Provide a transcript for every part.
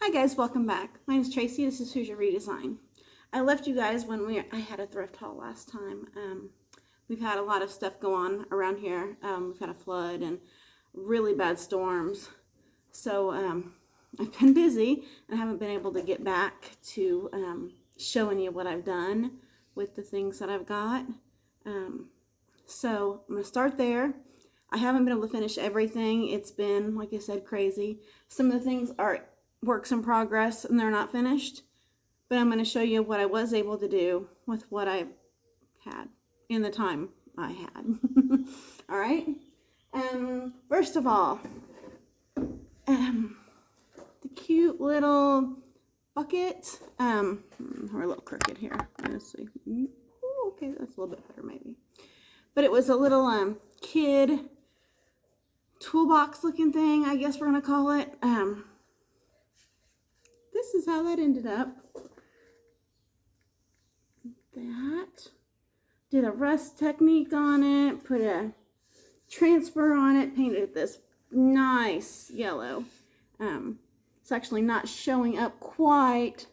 Hi guys, welcome back. My name is Tracy. This is Who's Your Redesign. I left you guys when I had a thrift haul last time. We've had a lot of stuff go on around here. We've had a flood and really bad storms. So I've been busy and I haven't been able to get back to showing you what I've done with the things that I've got. So I'm going to start there. I haven't been able to finish everything. It's been, like I said, crazy. Some of the things are works in progress and they're not finished, but I'm going to show you what I was able to do with what I had in the time I had. All right. First of all, the cute little bucket. We're a little crooked here. Let's see. Ooh, okay, that's a little bit better maybe. But it was a little kid toolbox looking thing, I guess we're gonna call it. This is how that ended up. That did a rust technique on it, put a transfer on it, painted this nice yellow. It's actually not showing up quite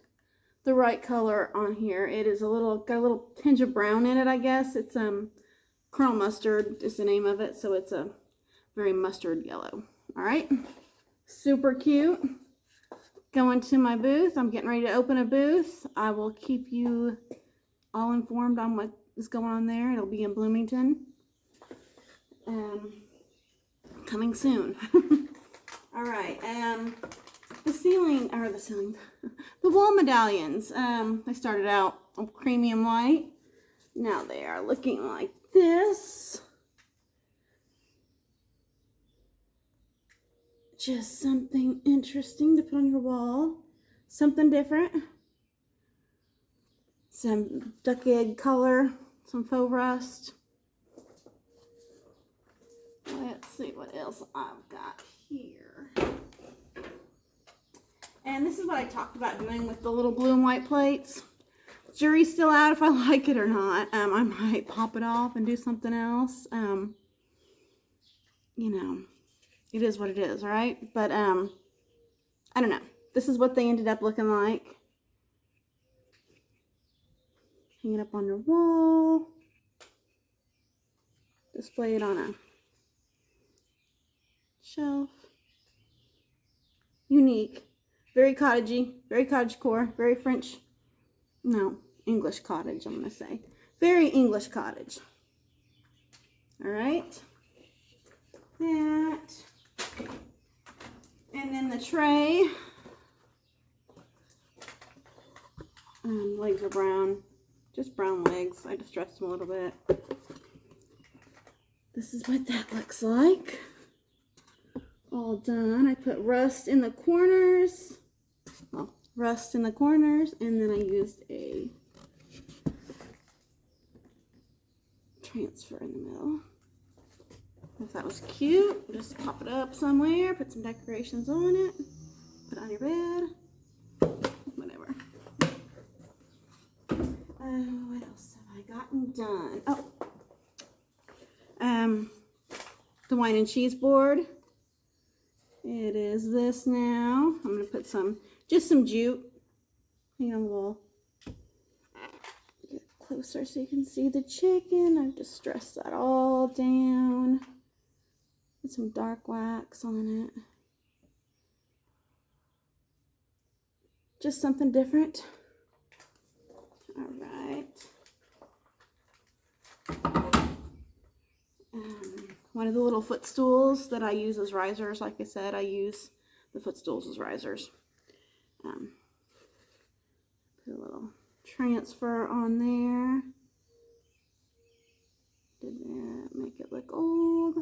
the right color on here. It is got a little tinge of brown in it, I guess. It's Colonel Mustard is the name of it, so it's a very mustard yellow. All right, super cute. Going to my booth. I'm getting ready to open a booth. I will keep you all informed on what is going on there. It'll be in Bloomington. Coming soon. All right. The wall medallions. They started out creamy and white. Now they are looking like this. Just something interesting to put on your wall. Something different. Some duck egg color. Some faux rust. Let's see what else I've got here. And this is what I talked about doing with the little blue and white plates. Jury's still out if I like it or not. I might pop it off and do something else. You know. It is what it is, right? But, I don't know. This is what they ended up looking like. Hang it up on your wall. Display it on a shelf. Unique. Very cottagey. Very cottagecore. Very French. No, English cottage, I'm going to say. Very English cottage. All right. That. And then the tray, legs are brown, just brown legs. I distressed them a little bit. This is what that looks like. All done. I put rust in the corners. Well, rust in the corners, and then I used a transfer in the middle. I thought it was cute. Just pop it up somewhere, put some decorations on it, put it on your bed, whatever. What else have I gotten done? Oh, the wine and cheese board. It is this now. I'm going to put just some jute. Hang on the wall. Get closer so you can see the chicken. I've distressed that all down. Put some dark wax on it. Just something different. All right. One of the little footstools that I use as risers. Like I said, I use the footstools as risers. Put a little transfer on there. Did that make it look old?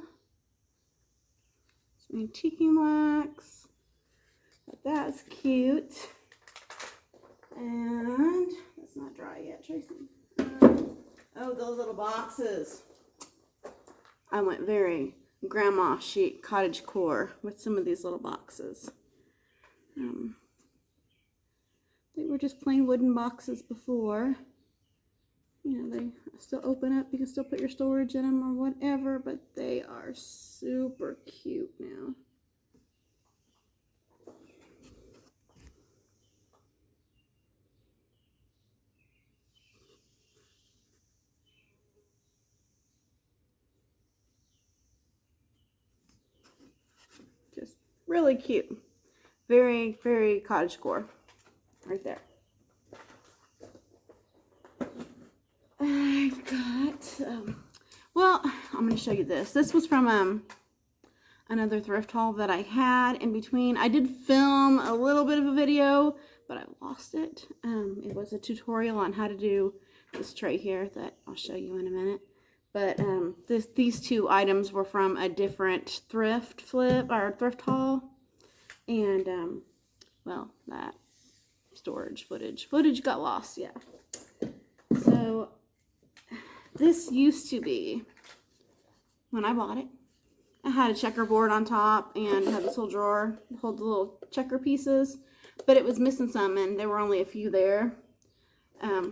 Some antiquing wax. But that's cute. And it's not dry yet, Tracy. Oh, those little boxes. I went very grandma chic cottage core with some of these little boxes. They were just plain wooden boxes before. You know, they still open up. You can still put your storage in them or whatever, but they are super cute now. Really cute. Very, very cottagecore. Right there. I've got, well, I'm going to show you this. This was from another thrift haul that I had in between. I did film a little bit of a video, but I lost it. It was a tutorial on how to do this tray here that I'll show you in a minute. But these two items were from a different thrift haul. And, well, that storage footage got lost, yeah. So, this used to be, when I bought it, I had a checkerboard on top and had this little drawer to hold the little checker pieces, but it was missing some and there were only a few there.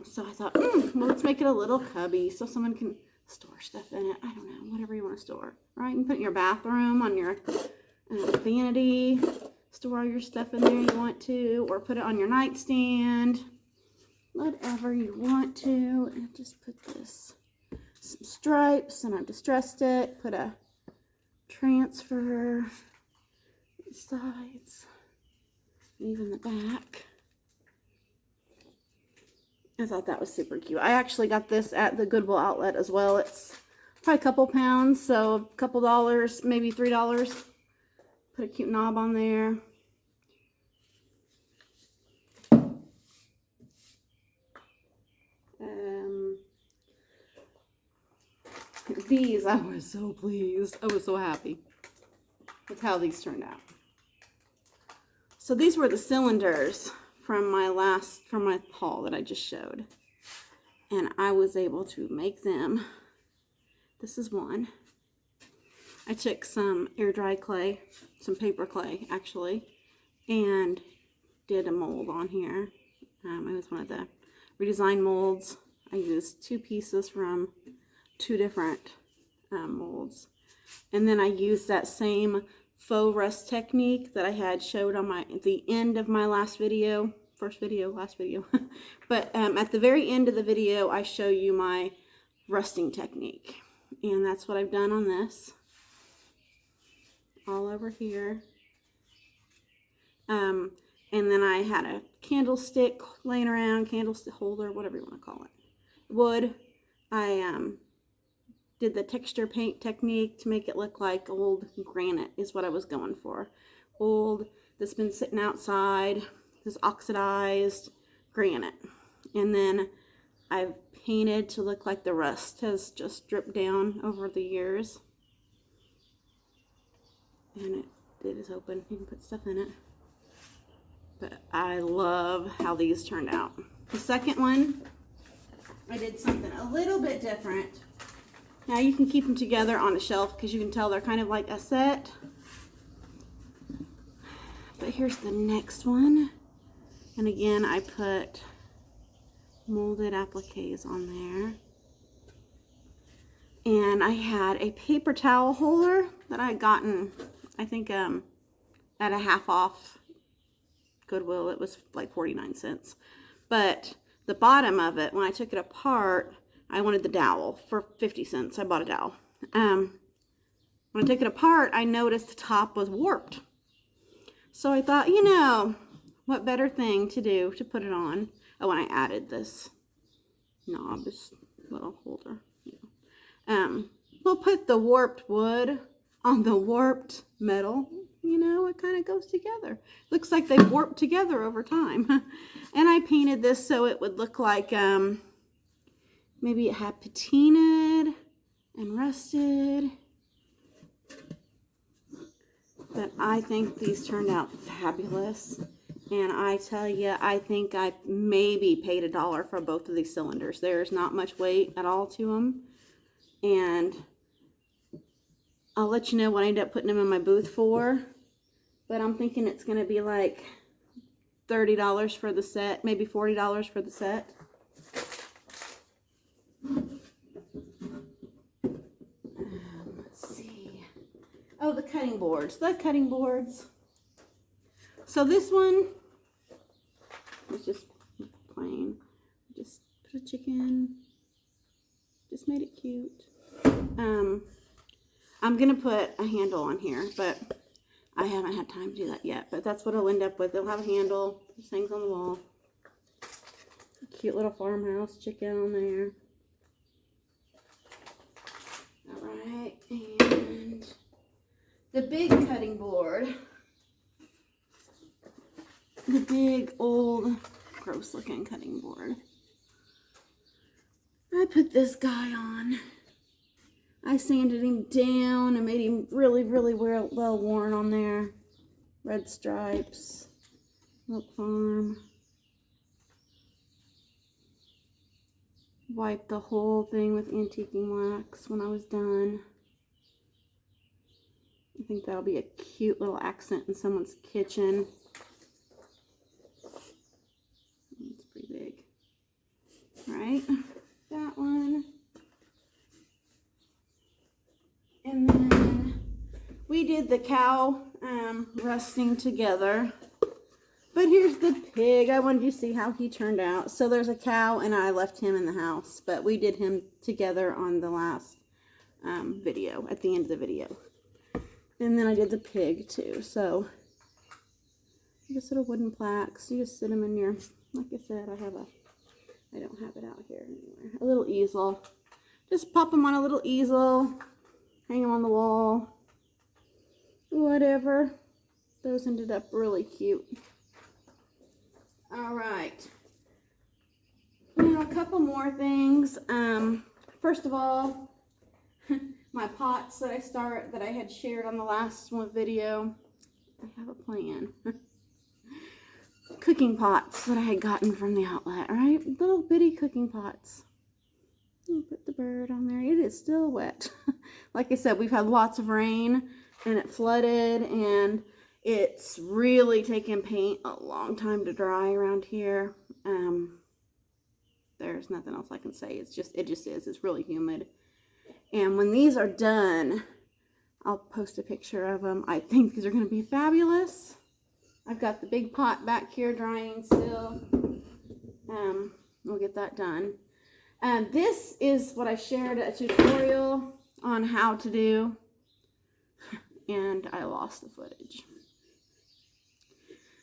So I thought, well, let's make it a little cubby so someone can store stuff in it. I don't know, whatever you want to store, right? You can put it in your bathroom, on your vanity, store all your stuff in there you want to, or put it on your nightstand, whatever you want to. And just put some stripes, and I've distressed it, put a transfer sides, even the back. I thought that was super cute. I actually got this at the Goodwill outlet as well. It's probably a couple pounds, so a couple dollars, maybe $3. Put a cute knob on there. These, I was so pleased. I was so happy with how these turned out. So these were the cylinders from my haul that I just showed. And I was able to make them. This is one. I took some air dry clay, some paper clay actually, and did a mold on here. It was one of the redesigned molds. I used 2 pieces from 2 different molds. And then I used that same faux rust technique that I had showed on the end of my last video. But at the very end of the video, I show you my rusting technique. And that's what I've done on this. All over here. And then I had a candlestick laying around, candlestick holder, whatever you want to call it. Wood. I did the texture paint technique to make it look like old granite is what I was going for. Old, that's been sitting outside, this oxidized granite. And then I've painted to look like the rust has just dripped down over the years. And it is open. You can put stuff in it. But I love how these turned out. The second one, I did something a little bit different. Now you can keep them together on a shelf because you can tell they're kind of like a set. But here's the next one. And again, I put molded appliques on there. And I had a paper towel holder that I had gotten, I think, at a half off Goodwill. It was like 49 cents. But the bottom of it, when I took it apart, I wanted the dowel for 50 cents. I bought a dowel. When I took it apart, I noticed the top was warped. So I thought, you know, what better thing to do to put it on? Oh, and I added this knob, this little holder. We'll put the warped wood on the warped metal. You know, it kind of goes together. Looks like they warped together over time. And I painted this so it would look like maybe it had patinaed and rusted. But I think these turned out fabulous. And I tell you, I think I maybe paid $1 for both of these cylinders. There's not much weight at all to them. And I'll let you know what I end up putting them in my booth for. But I'm thinking it's going to be like $30 for the set, maybe $40 for the set. Let's see. Oh, the cutting boards. So this one was just plain. Just put a chicken. Just made it cute. I'm going to put a handle on here, but I haven't had time to do that yet, but that's what I'll end up with. It'll have a handle, just hangs on the wall. A cute little farmhouse chicken on there. All right, and the big cutting board. The big, old, gross-looking cutting board. I put this guy on. I sanded him down and made him really, really well worn on there. Red stripes. Milk Farm. Wiped the whole thing with antiquing wax when I was done. I think that'll be a cute little accent in someone's kitchen. It's pretty big. Right? That one. And then we did the cow resting together. But here's the pig. I wanted you to see how he turned out. So there's a cow and I left him in the house. But we did him together on the last video, at the end of the video. And then I did the pig too. So just little wooden plaques. You just sit them in your, like I said, I don't have it out here anywhere. A little easel. Just pop them on a little easel. Hang them on the wall. Whatever. Those ended up really cute. All right. Now a couple more things. First of all, my pots that I had shared on the last one video. I have a plan. Cooking pots that I had gotten from the outlet, right? Little bitty cooking pots. Put the bird on there. It is still wet. Like I said, we've had lots of rain and it flooded and it's really taken paint a long time to dry around here. There's nothing else I can say. It just is. It's really humid. And when these are done, I'll post a picture of them. I think these are going to be fabulous. I've got the big pot back here drying still. We'll get that done. This is what I shared a tutorial on how to do, and I lost the footage.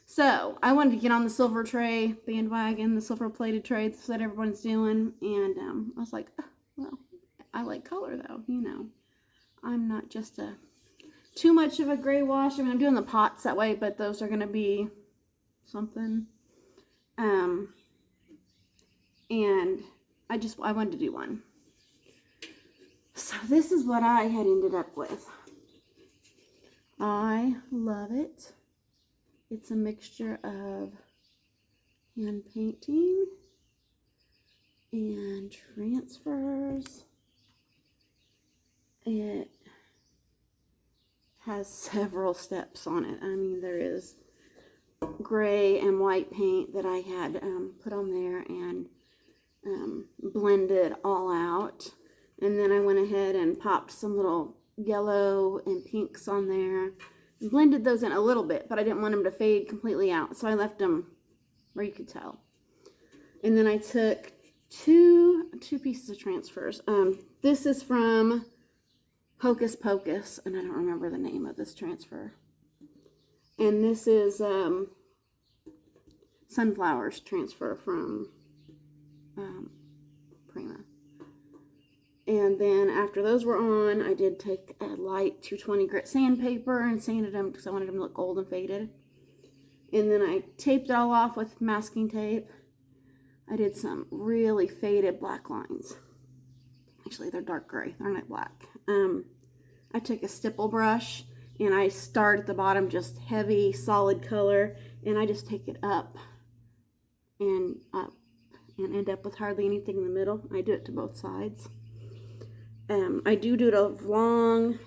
So I wanted to get on the silver tray bandwagon, the silver plated trays that everyone's doing, and I was like, oh, well, I like color though, you know. I'm not just too much of a gray wash. I mean, I'm doing the pots that way, but those are going to be something. And I wanted to do one. So this is what I had ended up with. I love it. It's a mixture of hand painting and transfers. It has several steps on it. I mean, there is gray and white paint that I had put on there and blended all out. And then I went ahead and popped some little yellow and pinks on there. Blended those in a little bit, but I didn't want them to fade completely out. So I left them where you could tell. And then I took two pieces of transfers. This is from Hocus Pocus, and I don't remember the name of this transfer. And this is Sunflowers transfer from Prima. And then after those were on, I did take a light 220 grit sandpaper and sanded them because I wanted them to look old and faded. And then I taped it all off with masking tape. I did some really faded black lines. Actually, they're dark gray. They're not black. I took a stipple brush and I start at the bottom, just heavy, solid color. And I just take it up and end up with hardly anything in the middle. I do it to both sides. I do it along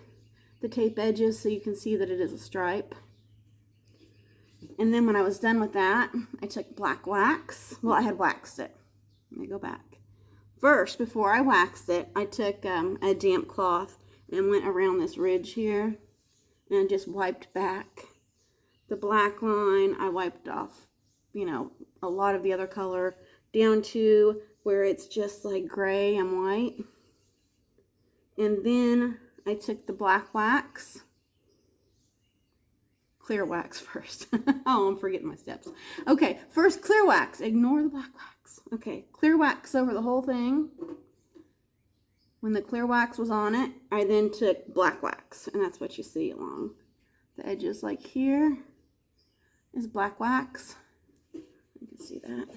the tape edges so you can see that it is a stripe. And then when I was done with that, I took black wax. Well, I had waxed it. Let me go back. First, before I waxed it, I took a damp cloth and went around this ridge here and just wiped back the black line. I wiped off, you know, a lot of the other color down to where it's just like gray and white. And then I took the black wax clear wax first. Oh, I'm forgetting my steps. Okay, first clear wax. Ignore the black wax. Okay, clear wax over the whole thing. When the clear wax was on it, I then took black wax, and that's what you see along the edges. Like here is black wax. You can see that.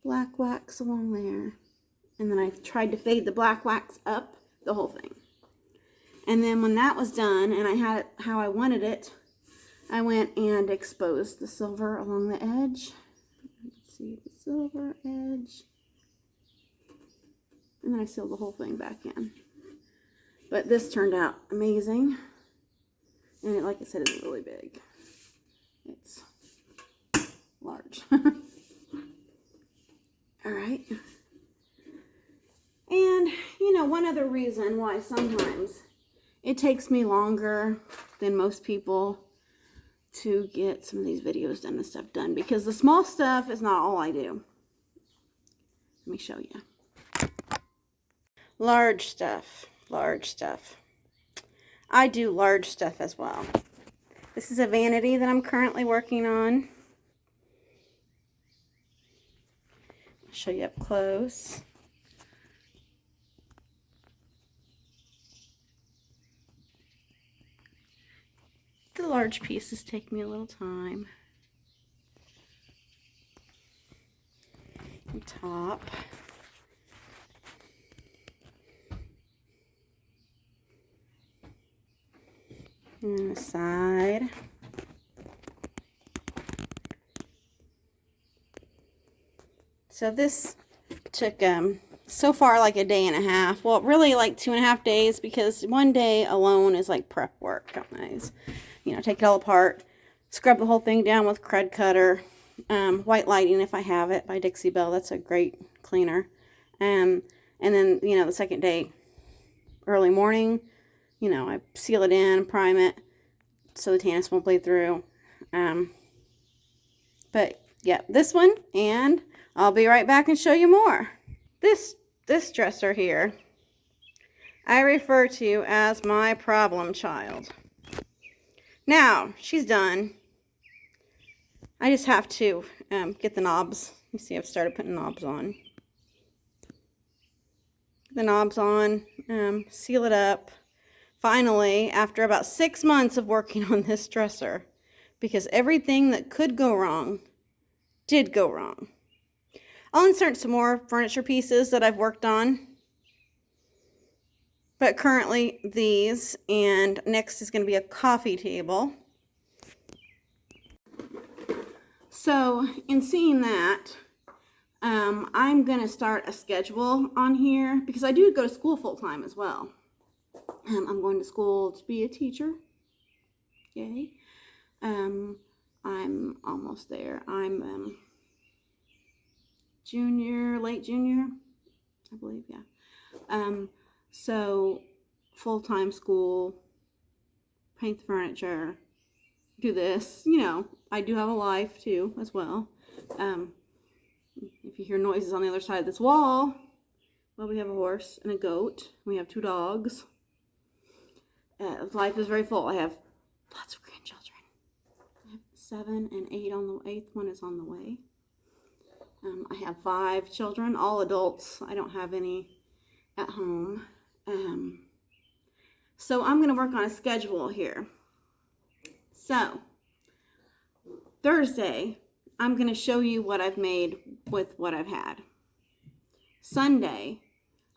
Black wax along there. And then I tried to fade the black wax up the whole thing. And then when that was done and I had it how I wanted it, I went and exposed the silver along the edge. You can see the silver edge. And then I sealed the whole thing back in. But this turned out amazing. And it, like I said, is really big. It's large. All right. And, you know, one other reason why sometimes it takes me longer than most people to get some of these videos done and stuff done, because the small stuff is not all I do. Let me show you. Large stuff. Large stuff. I do large stuff as well. This is a vanity that I'm currently working on. I'll show you up close. The large pieces take me a little time. The top. And the side. So this took so far like a day and a half. Well, really like 2.5 days, because one day alone is like prep work. Guys, you know, take it all apart, scrub the whole thing down with Crud Cutter, White Lighting if I have it by Dixie Belle. That's a great cleaner. And then, you know, the second day, early morning, you know, I seal it in, prime it so the tannis won't bleed through. But yeah, this one, and I'll be right back and show you more. This dresser here, I refer to as my problem child. Now, she's done. I just have to get the knobs. You see, I've started putting knobs on. The knobs on, seal it up. Finally, after about 6 months of working on this dresser, because everything that could go wrong did go wrong. I'll insert some more furniture pieces that I've worked on. But currently these, and next is going to be a coffee table. So in seeing that, I'm going to start a schedule on here, because I do go to school full-time as well. I'm going to school to be a teacher. Yay. I'm almost there. I'm junior, late junior, I believe, yeah. So full-time school, paint the furniture, do this, you know, I do have a life too as well. If you hear noises on the other side of this wall, well, we have a horse and a goat. We have 2 dogs. Life is very full. I have lots of grandchildren. I have 7 and 8 on the 8th one is on the way. I have 5 children, all adults. I don't have any at home. So I'm going to work on a schedule here. So Thursday, I'm going to show you what I've made with what I've had. Sunday,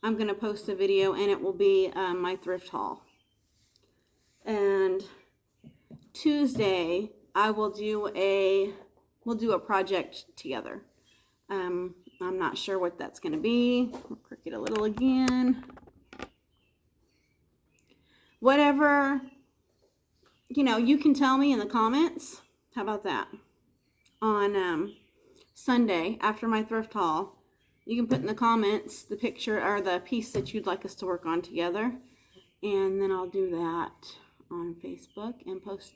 I'm going to post a video, and it will be my thrift haul. And Tuesday, we'll do a project together. I'm not sure what that's going to be. I'll crook it a little again. Whatever, you know, you can tell me in the comments. How about that? On Sunday, after my thrift haul, you can put in the comments the picture or the piece that you'd like us to work on together. And then I'll do that on Facebook and post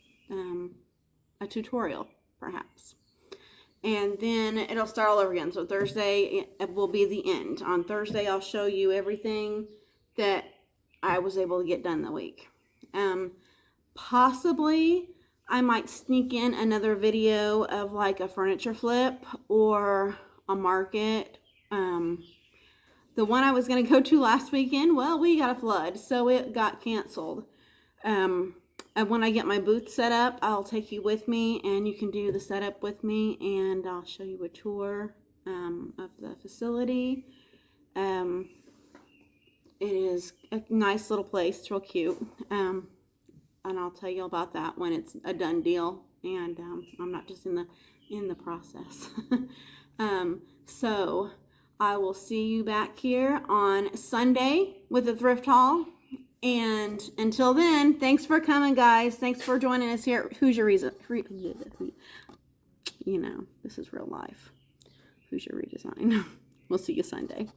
a tutorial, perhaps. And then it'll start all over again. So Thursday it will be the end. On Thursday, I'll show you everything that I was able to get done the week. Possibly I might sneak in another video of like a furniture flip or a market. The one I was going to go to last weekend, well, we got a flood, so it got canceled. And when I get my booth set up, I'll take you with me, and you can do the setup with me, and I'll show you a tour of the facility. It is a nice little place. It's real cute. And I'll tell you about that when it's a done deal, and I'm not just in the process. So I will see you back here on Sunday with the thrift haul. And until then, thanks for coming, guys. Thanks for joining us here. Who's your reason? You know, this is real life. Who's your redesign? We'll see you Sunday.